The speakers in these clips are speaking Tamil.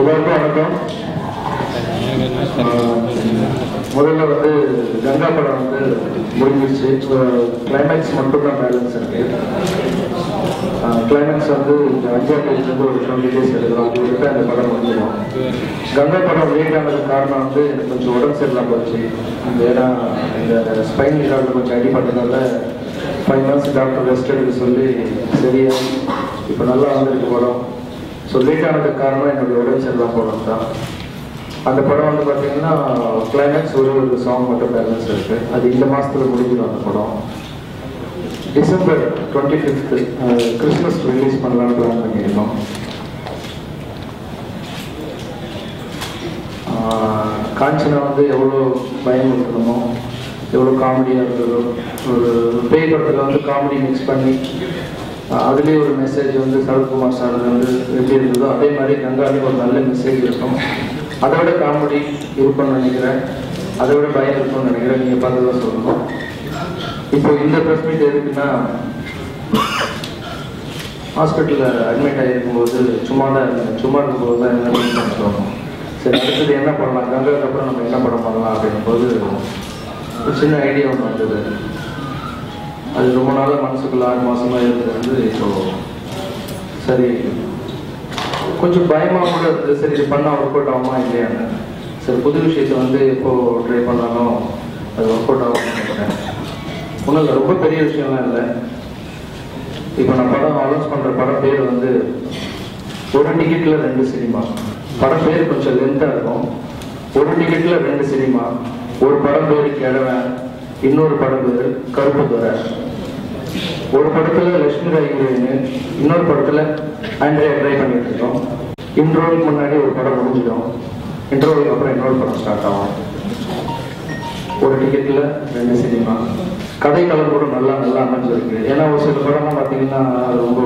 எல்லாருக்கும் வணக்கம். முதல்ல கங்கா படம் முடிஞ்சிருச்சு. கிளைமேக்ஸ் மட்டும்தான் பேலன்ஸ் இருக்கு. கிளைமேக்ஸ் இந்த 5ஆம் தேதியிலிருந்து ஒரு 20 days எடுக்கிறோம். அது விட்டு அந்த படம் முடிஞ்சிடும். கங்கா படம் லேட் ஆனதுக்கு காரணம் எனக்கு கொஞ்சம் உடம்பு சரியில்லாம போச்சு. ஏன்னா இந்த ஸ்பைன் கார்டில் கொஞ்சம் அடிப்பட்டதால 5 months டாக்டர் ரெஸ்ட் எடுக்க சொல்லி சரியா இப்போ நல்லா வந்திருக்கு படம். ஸோ லேட் ஆனதுக்கு காரணம் என்னுடைய உடம்பு சரியில்லாம போனது தான். அந்த படம் பார்த்தீங்கன்னா கிளைமேக்ஸ் ஒரு சாங் மட்டும் பேலன்ஸ் இருக்கு. அது இந்த மாதத்தில் முடிஞ்சிடும். அந்த படம் December 25th கிறிஸ்மஸ் ரிலீஸ் பண்ணலான்னு பிளான் பண்ணியிருக்கோம். காஞ்சனா எவ்வளோ பயம் இருக்கணுமோ, எவ்வளோ காமெடியாக இருந்ததோ, ஒரு பேய் படத்தில் காமெடி மிக்ஸ் பண்ணி அதுலேயே ஒரு மெசேஜ் சரத்குமார் சார் எப்படி இருந்ததோ அதே மாதிரி கங்காலையும் ஒரு நல்ல மெசேஜ் இருக்கும். அதை விட காமெடி இருக்கும்னு நினைக்கிறேன், அதை விட பயம் இருக்கும்னு நினைக்கிறேன். நீங்கள் பார்த்து தான் சொல்லணும். இப்போ இந்த ப்ரெஸ் மீட் எதுக்குன்னா, ஹாஸ்பிட்டலில் அட்மிட் ஆகிருக்கும்போது சும்மா இருக்கும்போது தான் என்ன பண்ணணும், சரி அடுத்தது என்ன பண்ணலாம், கங்காவுக்கு அப்புறம் நம்ம என்ன படம் பண்ணலாம் அப்படிங்கும்போது ஒரு சின்ன ஐடியா ஒன்று வந்தது. அது ரொம்ப நாளாக மனசுக்குள்ள 6 மாதமாக இருந்தது. இப்போ சரி கொஞ்சம் பயமாக கூட இருந்தது. சரி இது பண்ணால் ஒர்க் அவுட் ஆகுமா இல்லையான்னு. சரி புது விஷயத்தை எப்போ ட்ரை பண்ணாலும் அது ஒர்க் அவுட் ஆகும்னு நினைக்கிறேன். ஒன்றும் இல்லை, ரொம்ப பெரிய விஷயம்லாம் இல்லை. இப்போ நான் படம் அனௌன்ஸ் பண்ணுற படம் பேர் ஒரு டிக்கெட்டில் 2 சினிமா. படம் பேர் கொஞ்சம் லென்த்தாக இருக்கும். ஒரு டிக்கெட்டில் 2 சினிமா. ஒரு படம் பேர் கிழவன், இன்னொரு படம் பேர் கருப்பு துறை. ஒரு படத்தில் லட்சுமி ராய் ஹீரோயின், இன்னொரு படத்தில் ஆண்ட்ரியா ட்ரை பண்ணிட்டு இருக்கோம். இன்ட்ரோலுக்கு முன்னாடி ஒரு படம் முடிஞ்சிடும். இன்ட்ரோலுக்கு அப்புறம் இன்னொரு படம் ஸ்டார்ட் ஆகும். ஒரு டிக்கெட்டில் 2 சினிமா. கதைக்களம் கூட நல்லா அமைஞ்சிருக்கு. ஏன்னா ஒரு சில படம்லாம் பார்த்தீங்கன்னா ரொம்ப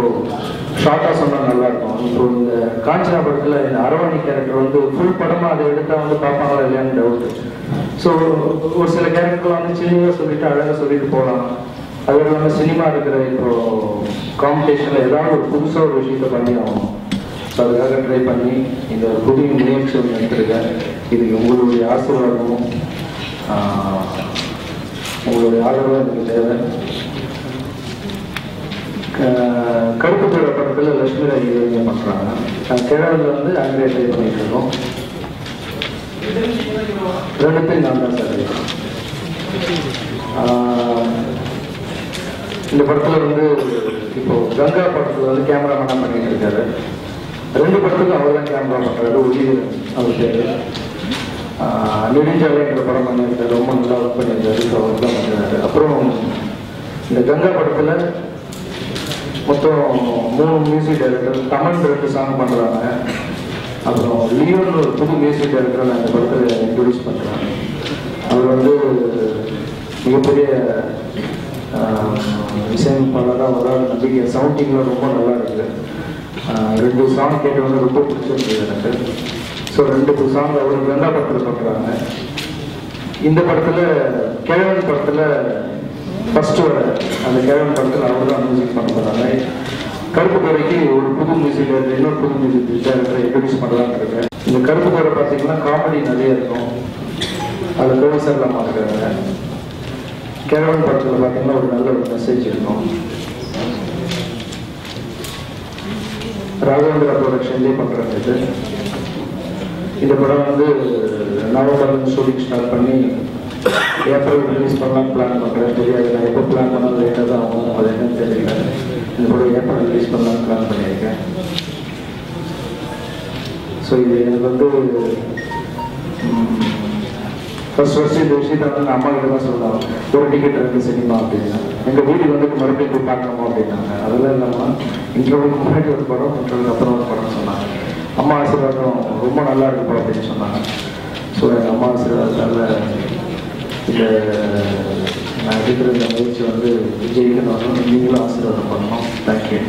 ஷார்ட்டாக சொன்னால் நல்லாயிருக்கும். இப்போ இந்த காஞ்சனா படத்தில் இந்த அரவாணி கேரக்டர் ஃபுல் படமாக அதை எடுத்தால் பார்ப்பாங்களா இல்லையான்னு டவுட்டு. ஸோ ஒரு சில கேரக்டர்லாம் சின்னதாக சொல்லிட்டு அழகாக சொல்லிட்டு போகலாம். அது இல்லாமல் சினிமா இருக்கிற இப்போ காம்படிஷனில் ஏதாவது ஒரு புதுசாக ஒரு விஷயத்தை பண்ணி ஆகணும். ஸோ அதுக்காக ட்ரை பண்ணி இந்த புதிய முயற்சி ஒன்று எடுத்துருக்கேன். இதுக்கு உங்களுடைய ஆசீர்வாதமும் உங்களுடைய ஆதரவும் எனக்கு தேவை. கருப்பு துறை படத்தில் லட்சுமி ராய் ஹீரோயின் பண்ணுறாங்க. கிழவனில் ஆங்கிலேய ட்ரை பண்ணிட்டு இருக்கோம். 2த்தையும் நான் தான் சார். இந்த படத்தில் இப்போ கங்கா படத்தில் கேமராமேனாக பண்ணிட்டு இருக்காரு. 2 படத்துக்கும் அவர் தான் கேமரா பண்ணுறாரு. ஒளிவர் அவர் பேர். நெடுஞ்சாலைங்கிற படம் பண்ணியிருக்காரு. ரொம்ப நல்லா ஒர்க் பண்ணியிருக்காரு. ஸோ அவர் தான் பண்ணுறாரு. அப்புறம் இந்த கங்கா படத்தில் மொத்தம் 3 மியூசிக் டைரக்டர். தமிழ் 2 சாங் பண்ணுறாங்க. அப்புறம் லியோன்னு ஒரு புது மியூசிக் டைரக்டரை நான் இந்த படத்தில் இன்ட்ரடியூஸ் பண்ணுறேன். அவர் மிகப்பெரிய இசையமைப்பாளராக வராத நம்பிக்கை. சவுண்டிங்கில் ரொம்ப நல்லா இருக்குது. 2 சாங் கேட்டு ரொம்ப பிடிச்சிருந்தது எனக்கு. ஸோ 2 சாங் அவர் கங்கா படத்தில் பண்ணுறாங்க. இந்த படத்தில் கிழவன் படத்தில் ஃபர்ஸ்ட் வர அந்த கிழவன் படத்தில் அவர் தான் மியூசிக் பண்ண போகிறாங்க. கருப்பு துறைக்கு ஒரு புது மியூசிக் டைரக்டர், இன்னொரு புது மியூசிக் டைரக்டரை இன்ட்ரடியூஸ் பண்ணலான்னு இருக்கேன். இந்த கருப்பு துறை பார்த்தீங்கன்னா காமெடி நிறைய இருக்கும். அதில் கோவிசர்லாமா இருக்காங்க. கிழவன் படத்தில் பார்த்தீங்கன்னா ஒரு நல்ல ஒரு மெசேஜ் இருக்கும். ராகவேந்திரா ப்ரொடக்ஷன்லேயே பண்ணுறாங்க. இந்த படம் நவம்பர்லேருந்து ஷூட்டிங் ஸ்டார்ட் பண்ணி ஏப்ரல் ரிலீஸ் பண்ணலான்னு பிளான் பண்ணுறேன். தெரியாது, நான் எப்போ பிளான் பண்ணாலும் லேட்டாக தான் ஆகும். அது என்னன்னு தெரியல. இந்த படம் ஏப்ரல் ரிலீஸ் பண்ணலான்னு பிளான் பண்ணியிருக்கேன். ஸோ இது எனக்கு ஃபர்ஸ்ட் இந்த விஷயத்த நான் அம்மா கிட்ட தான் சொல்லுவாங்க. ஒரு டிக்கெட் 2 சினிமா அப்படின்னா எங்கள் வீட்டுக்கு மறுபடியும் போய் பார்க்கணுமா அப்படின்னாங்க. அதெல்லாம் இல்லாமல் இன்டர்வியூக்கு முன்னாடி ஒரு படம், இன்டர்வியூக்கு அப்புறம் ஒரு படம் சொன்னாங்க. அம்மா ஆசீர்வாதம் ரொம்ப நல்லா இருக்குப்பா அப்படின்னு சொன்னாங்க. ஸோ எங்கள் அம்மா ஆசீர்வாதத்தால் இந்த நான் எடுக்கிற இந்த முயற்சி ஜெயிக்கணும். நீங்களும் ஆசீர்வாதம் பண்ணணும். தேங்க்யூ.